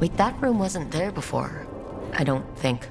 Wait, that room wasn't there before. I don't think.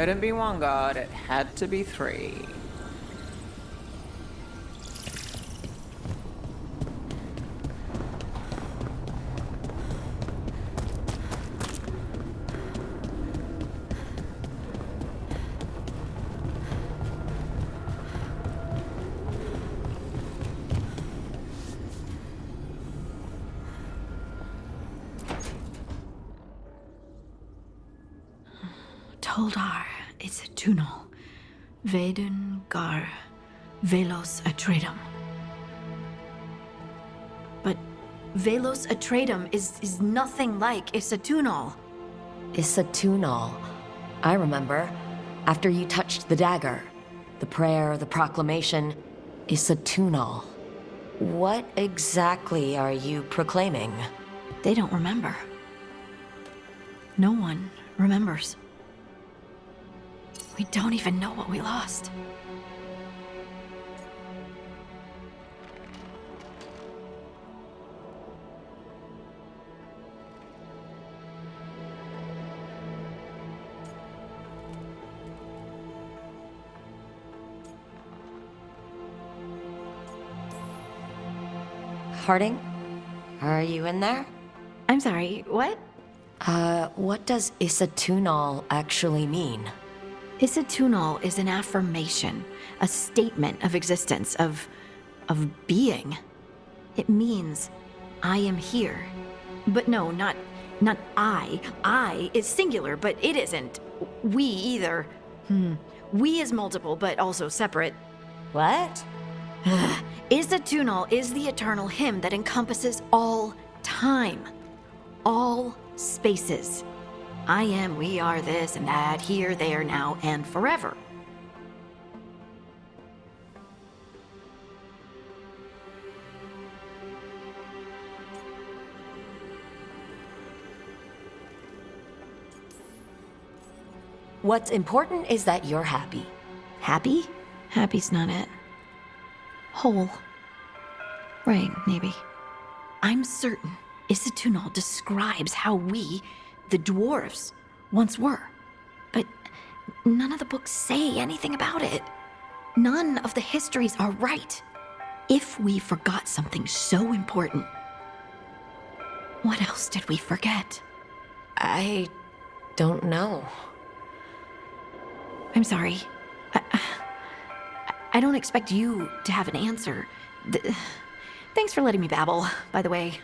couldn't be one god, it had to be three. Toldar is Tunal. Vedun Gar Velos Atreidim. But Velos Atreidim is nothing like Isatunal. Isatunal. I remember. After you touched the dagger. The prayer, the proclamation. Isatunal. What exactly are you proclaiming? They don't remember. No one remembers. We don't even know what we lost. Harding? Are you in there? I'm sorry, what? What does Isatunal actually mean? Isatunal is an affirmation, a statement of existence, of being. It means, I am here. But no, not I. I is singular, but it isn't. We either. We is multiple, but also separate. What? Isatunal is the eternal hymn that encompasses all time, all spaces. I am, we are, this and that, here, there, now, and forever. What's important is that you're happy. Happy? Happy's not it. Whole. Right, maybe. I'm certain Isatunal describes how we, the dwarves, once were. But none of the books say anything about it. None of the histories are right. If we forgot something so important, what else did we forget? I don't know. I'm sorry. I don't expect you to have an answer. Thanks for letting me babble, by the way.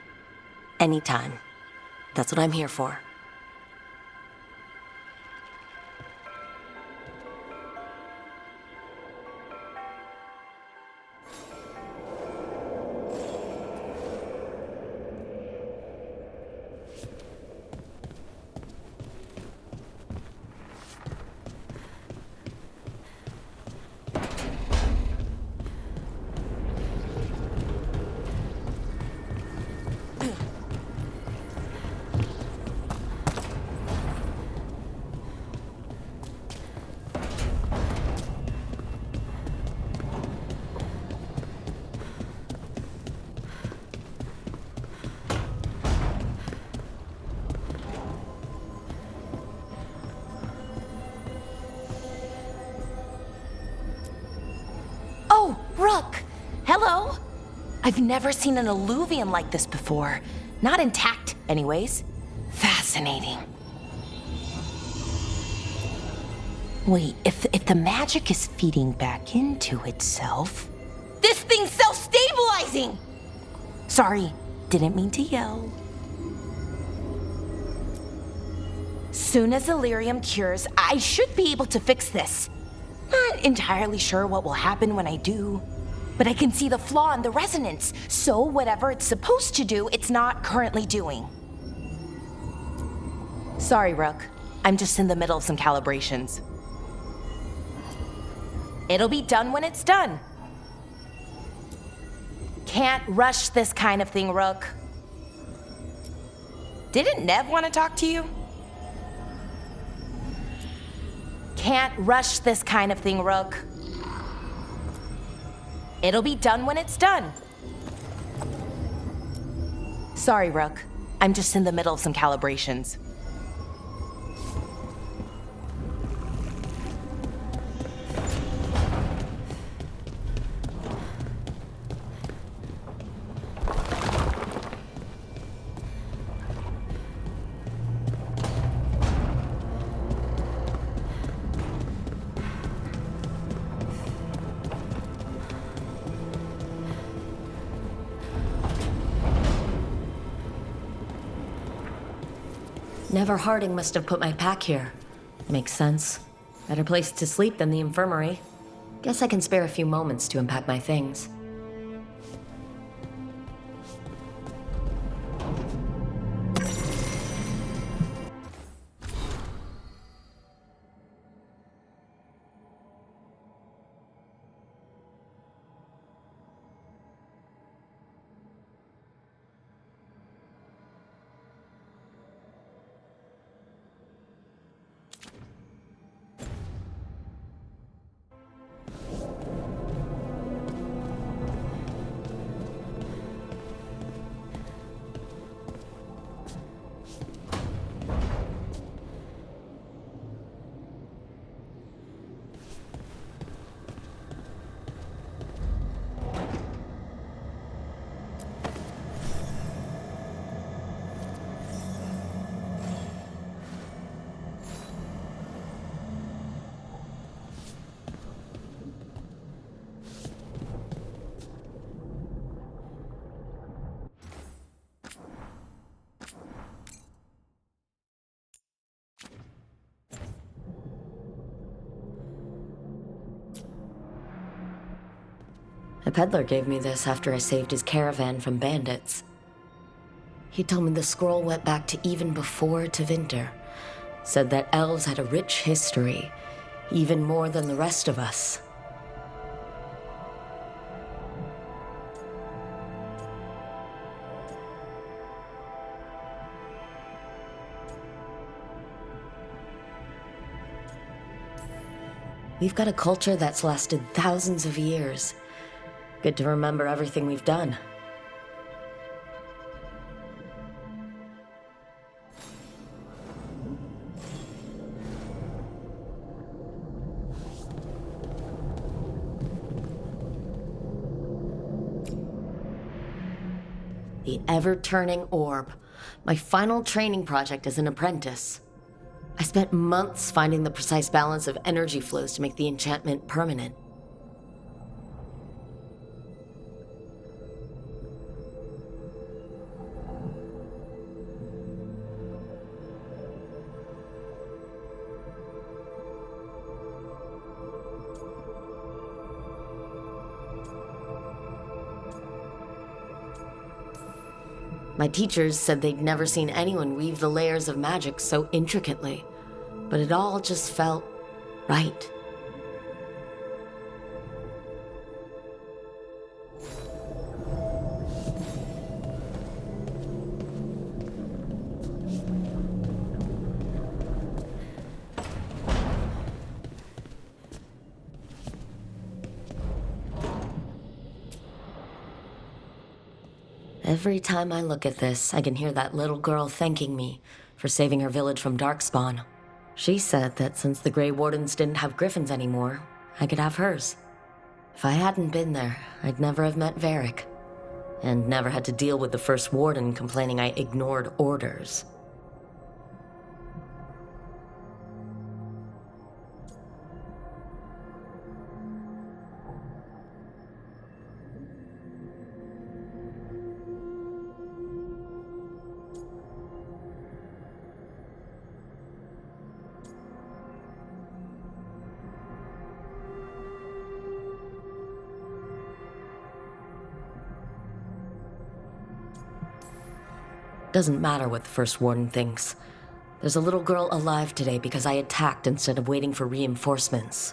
Anytime. That's what I'm here for. Oh, Rook! Hello! I've never seen an alluvium like this before. Not intact, anyways. Fascinating. Wait, if the magic is feeding back into itself... This thing's self-stabilizing! Sorry, didn't mean to yell. Soon as Illyrium cures, I should be able to fix this. Not entirely sure what will happen when I do, but I can see the flaw in the resonance, so whatever it's supposed to do, it's not currently doing. Sorry, Rook. I'm just in the middle of some calibrations. It'll be done when it's done. Can't rush this kind of thing, Rook. Didn't Nev want to talk to you? Can't rush this kind of thing, Rook. It'll be done when it's done. Sorry, Rook. I'm just in the middle of some calibrations. Never Harding must have put my pack here. Makes sense. Better place to sleep than the infirmary. Guess I can spare a few moments to unpack my things. A peddler gave me this after I saved his caravan from bandits. He told me the scroll went back to even before Tevinter. Said that elves had a rich history, even more than the rest of us. We've got a culture that's lasted thousands of years. Good to remember everything we've done. The ever-turning orb. My final training project as an apprentice. I spent months finding the precise balance of energy flows to make the enchantment permanent. My teachers said they'd never seen anyone weave the layers of magic so intricately, but it all just felt right. Every time I look at this, I can hear that little girl thanking me for saving her village from Darkspawn. She said that since the Grey Wardens didn't have griffins anymore, I could have hers. If I hadn't been there, I'd never have met Varric, and never had to deal with the First Warden complaining I ignored orders. Doesn't matter what the First Warden thinks. There's a little girl alive today because I attacked instead of waiting for reinforcements.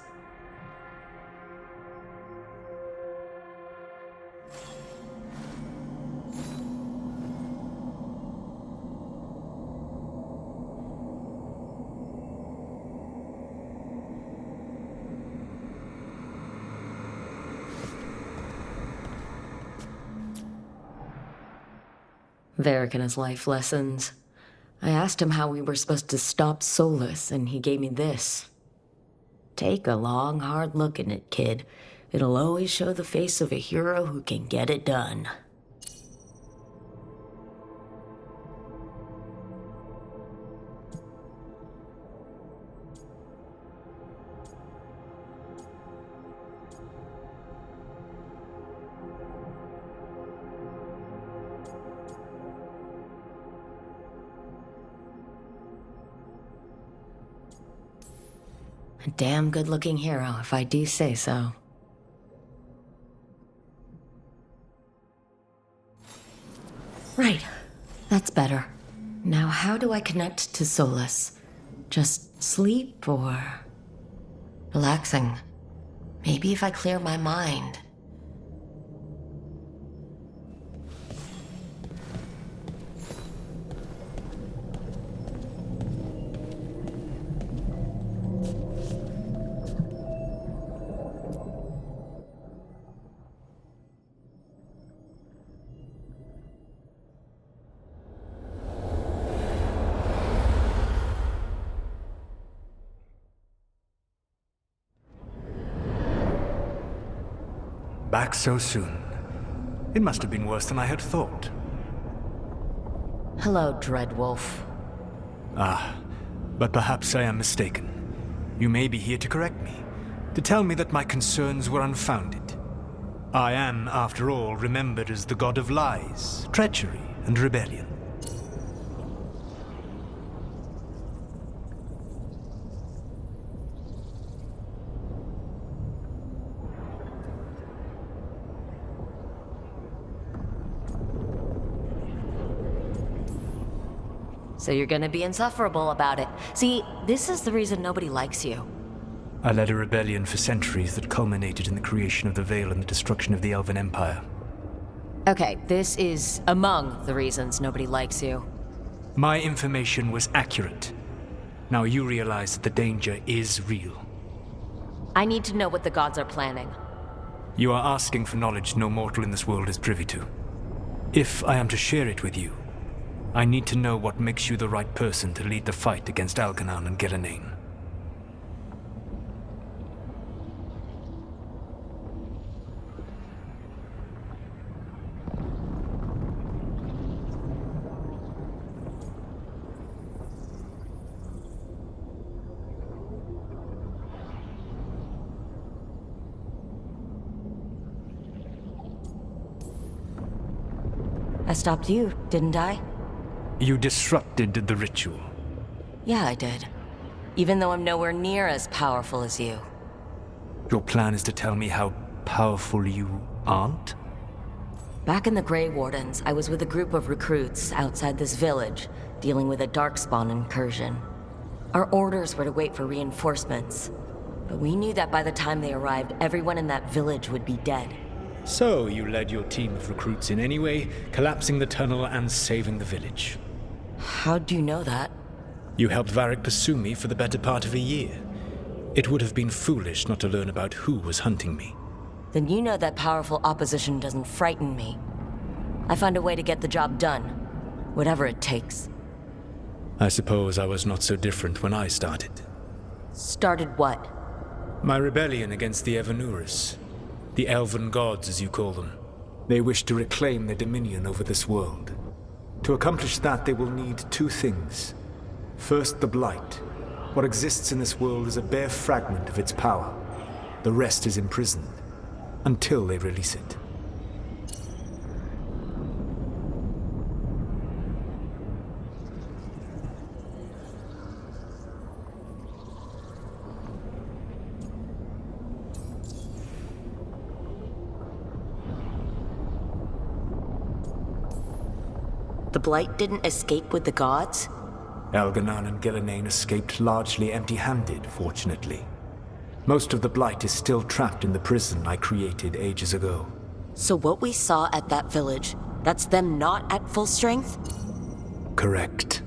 Varric and his life lessons. I asked him how we were supposed to stop Solus, and he gave me this. Take a long, hard look at it, kid. It'll always show the face of a hero who can get it done. A damn good-looking hero, if I do say so. Right. That's better. Now how do I connect to Solus? Just sleep or... relaxing? Maybe if I clear my mind. Back so soon. It must have been worse than I had thought. Hello, Dreadwolf. Ah, but perhaps I am mistaken. You may be here to correct me, to tell me that my concerns were unfounded. I am, after all, remembered as the god of lies, treachery, and rebellion. So you're gonna be insufferable about it. See, this is the reason nobody likes you. I led a rebellion for centuries that culminated in the creation of the Veil and the destruction of the Elven Empire. Okay, this is among the reasons nobody likes you. My information was accurate. Now you realize that the danger is real. I need to know what the gods are planning. You are asking for knowledge no mortal in this world is privy to. If I am to share it with you, I need to know what makes you the right person to lead the fight against Algernon and Ghilanane. I stopped you, didn't I? You disrupted the ritual. Yeah, I did. Even though I'm nowhere near as powerful as you. Your plan is to tell me how powerful you aren't? Back in the Grey Wardens, I was with a group of recruits outside this village, dealing with a Darkspawn incursion. Our orders were to wait for reinforcements, but we knew that by the time they arrived, everyone in that village would be dead. So you led your team of recruits in any way, collapsing the tunnel and saving the village. How'd you know that? You helped Varric pursue me for the better part of a year. It would have been foolish not to learn about who was hunting me. Then you know that powerful opposition doesn't frighten me. I find a way to get the job done, whatever it takes. I suppose I was not so different when I started. Started what? My rebellion against the Evanurus. The Elven gods, as you call them. They wish to reclaim their dominion over this world. To accomplish that, they will need two things. First, the Blight. What exists in this world is a bare fragment of its power. The rest is imprisoned, until they release it. The Blight didn't escape with the gods? Algernon and Ghilanane escaped largely empty-handed, fortunately. Most of the Blight is still trapped in the prison I created ages ago. So what we saw at that village, that's them not at full strength? Correct.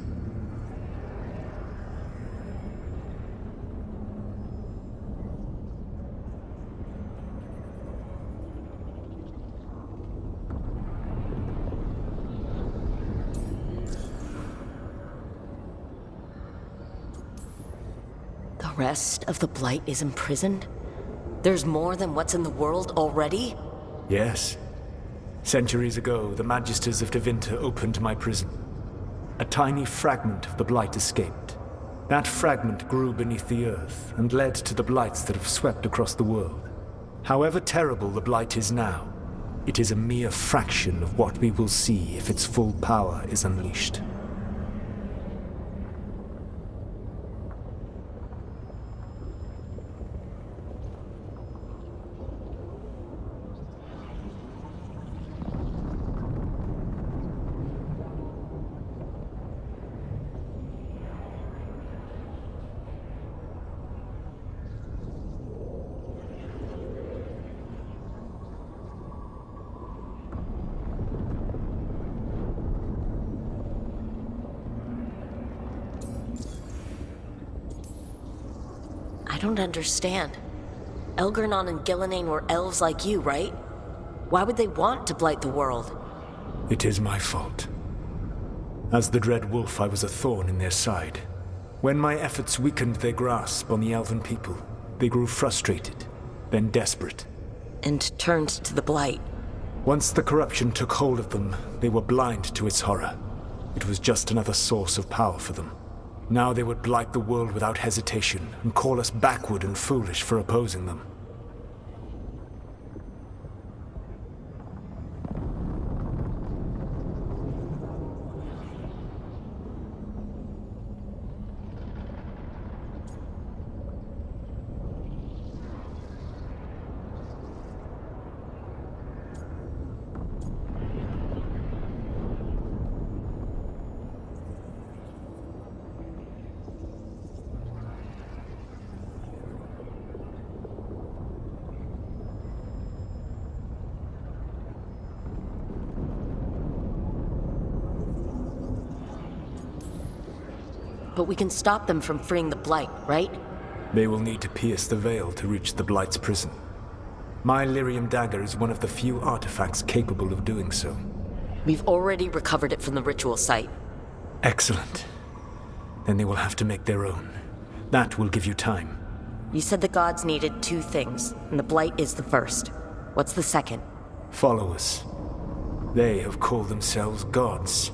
The rest of the Blight is imprisoned? There's more than what's in the world already? Yes. Centuries ago, the Magisters of Tevinter opened my prison. A tiny fragment of the Blight escaped. That fragment grew beneath the earth and led to the Blights that have swept across the world. However terrible the Blight is now, it is a mere fraction of what we will see if its full power is unleashed. don't understand. Elgernon and Gillenane were elves like you, right? Why would they want to blight the world? It is my fault. As the Dread Wolf, I was a thorn in their side. When my efforts weakened their grasp on the Elven people, they grew frustrated, then desperate. And turned to the blight. Once the corruption took hold of them, they were blind to its horror. It was just another source of power for them. Now they would blight the world without hesitation and call us backward and foolish for opposing them. But we can stop them from freeing the blight, right? They will need to pierce the veil to reach the Blight's prison. My Lyrium dagger is one of the few artifacts capable of doing so. We've already recovered it from the ritual site. Excellent. Then they will have to make their own. That will give you time. You said the gods needed 2 things, and the blight is the first. What's the second? Followers. They have called themselves gods.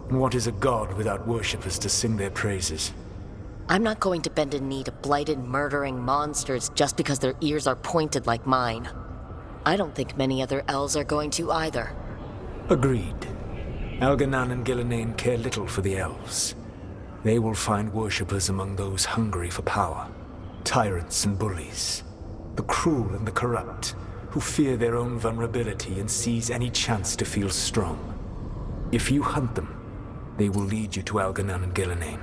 And what is a god without worshippers to sing their praises? I'm not going to bend a knee to blighted, murdering monsters just because their ears are pointed like mine. I don't think many other elves are going to either. Agreed. Elganan and Gillenane care little for the elves. They will find worshippers among those hungry for power. Tyrants and bullies. The cruel and the corrupt, who fear their own vulnerability and seize any chance to feel strong. If you hunt them, they will lead you to Elganan and Gillenane.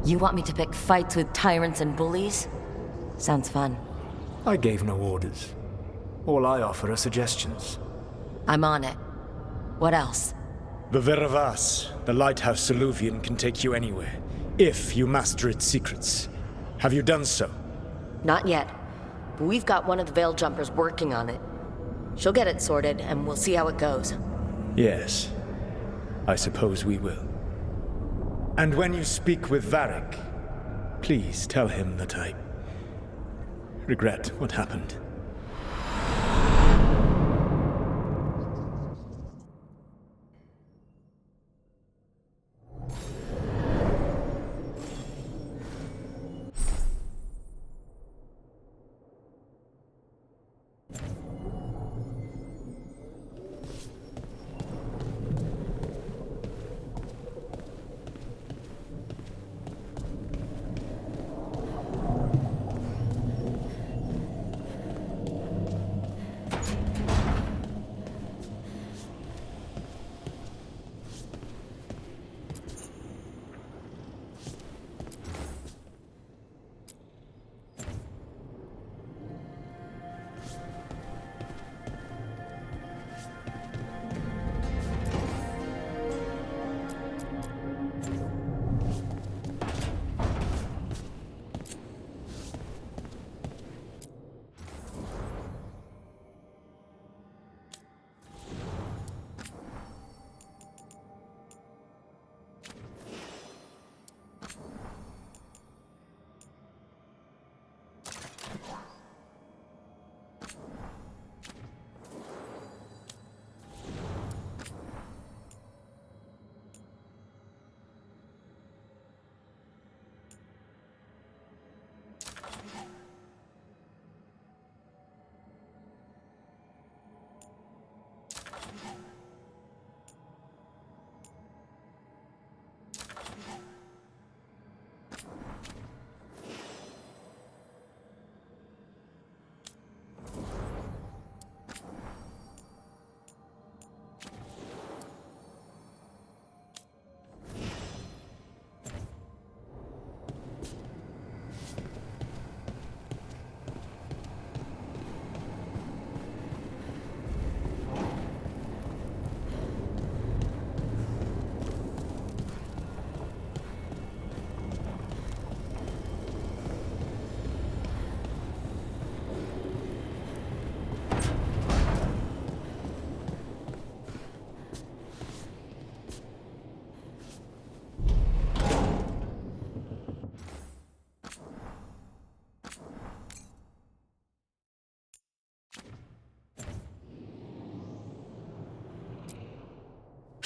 You want me to pick fights with tyrants and bullies? Sounds fun. I gave no orders. All I offer are suggestions. I'm on it. What else? The Veravas, the lighthouse Soluvian, can take you anywhere, if you master its secrets. Have you done so? Not yet. But we've got one of the Veil Jumpers working on it. She'll get it sorted, and we'll see how it goes. Yes. I suppose we will. And when you speak with Varric, please tell him that I regret what happened.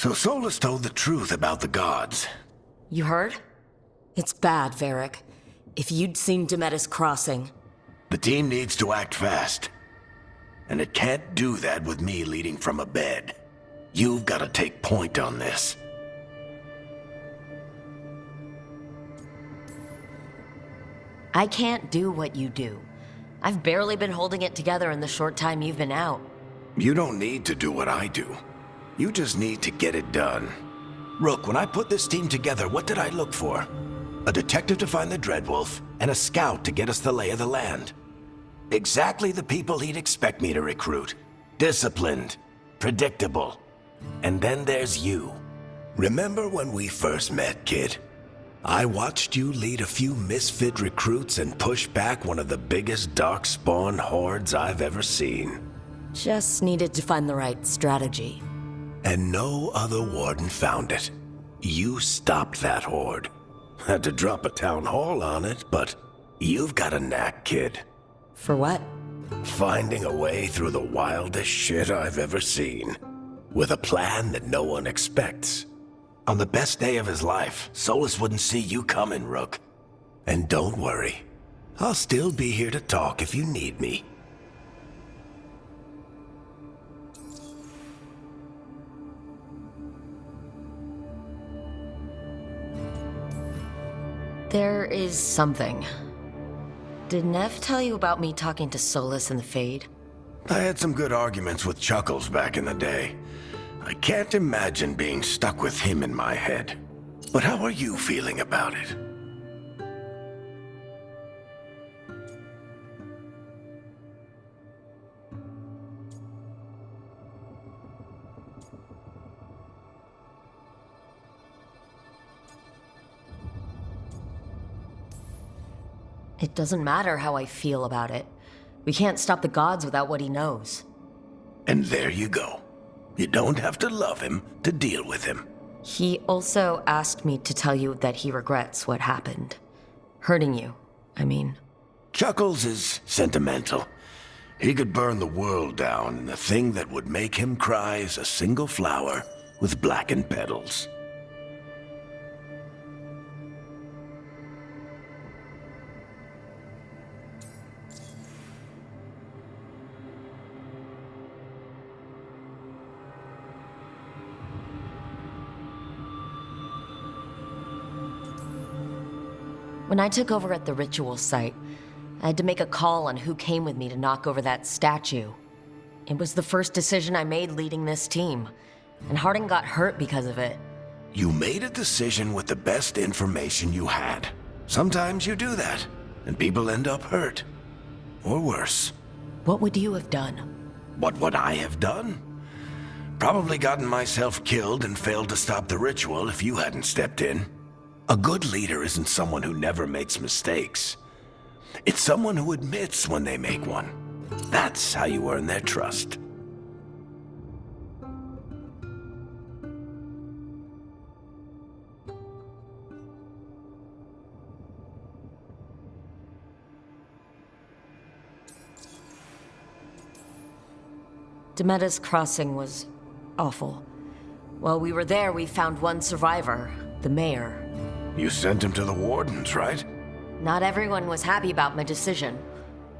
So Solus told the truth about the gods. You heard? It's bad, Varric. If you'd seen Demetus Crossing... The team needs to act fast. And it can't do that with me leading from a bed. You've got to take point on this. I can't do what you do. I've barely been holding it together in the short time you've been out. You don't need to do what I do. You just need to get it done. Rook, when I put this team together, what did I look for? A detective to find the Dreadwolf, and a scout to get us the lay of the land. Exactly the people he'd expect me to recruit. Disciplined, predictable. And then there's you. Remember when we first met, kid? I watched you lead a few misfit recruits and push back one of the biggest Darkspawn hordes I've ever seen. Just needed to find the right strategy. And no other warden found it. You stopped that horde. Had to drop a town hall on it, but you've got a knack, kid. For what? Finding a way through the wildest shit I've ever seen. With a plan that no one expects. On the best day of his life, Solus wouldn't see you coming, Rook. And don't worry. I'll still be here to talk if you need me. There is something. Did Nev tell you about me talking to Solus in the Fade? I had some good arguments with Chuckles back in the day. I can't imagine being stuck with him in my head. But how are you feeling about it? It doesn't matter how I feel about it. We can't stop the gods without what he knows. And there you go. You don't have to love him to deal with him. He also asked me to tell you that he regrets what happened. Hurting you, I mean. Chuckles is sentimental. He could burn the world down, and the thing that would make him cry is a single flower with blackened petals. When I took over at the ritual site, I had to make a call on who came with me to knock over that statue. It was the first decision I made leading this team, and Harding got hurt because of it. You made a decision with the best information you had. Sometimes you do that, and people end up hurt. Or worse. What would you have done? What would I have done? Probably gotten myself killed and failed to stop the ritual if you hadn't stepped in. A good leader isn't someone who never makes mistakes. It's someone who admits when they make one. That's how you earn their trust. Demetus Crossing was awful. While we were there, we found one survivor, the mayor. You sent him to the wardens, right? Not everyone was happy about my decision.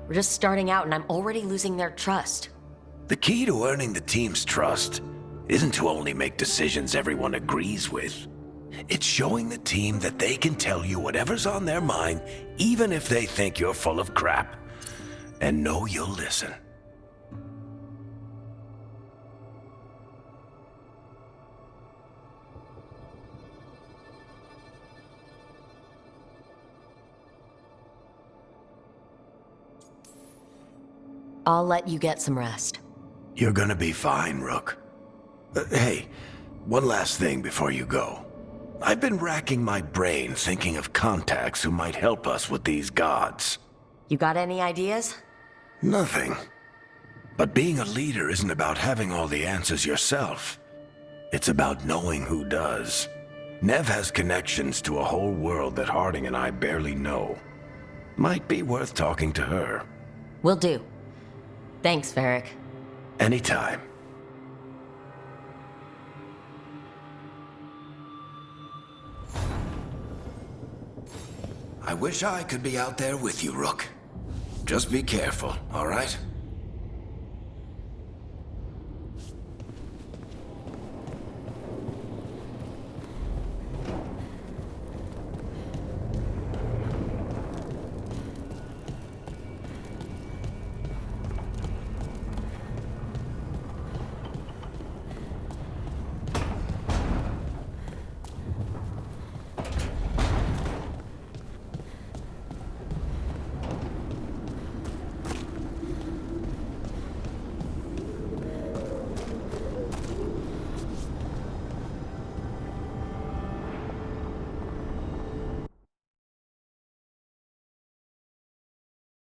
We're just starting out and I'm already losing their trust. The key to earning the team's trust isn't to only make decisions everyone agrees with. It's showing the team that they can tell you whatever's on their mind, even if they think you're full of crap. And know you'll listen. I'll let you get some rest. You're gonna be fine, Rook. Hey, one last thing before you go. I've been racking my brain thinking of contacts who might help us with these gods. You got any ideas? Nothing. But being a leader isn't about having all the answers yourself. It's about knowing who does. Nev has connections to a whole world that Harding and I barely know. Might be worth talking to her. Will do. Thanks, Varric. Anytime. I wish I could be out there with you, Rook. Just be careful, all right?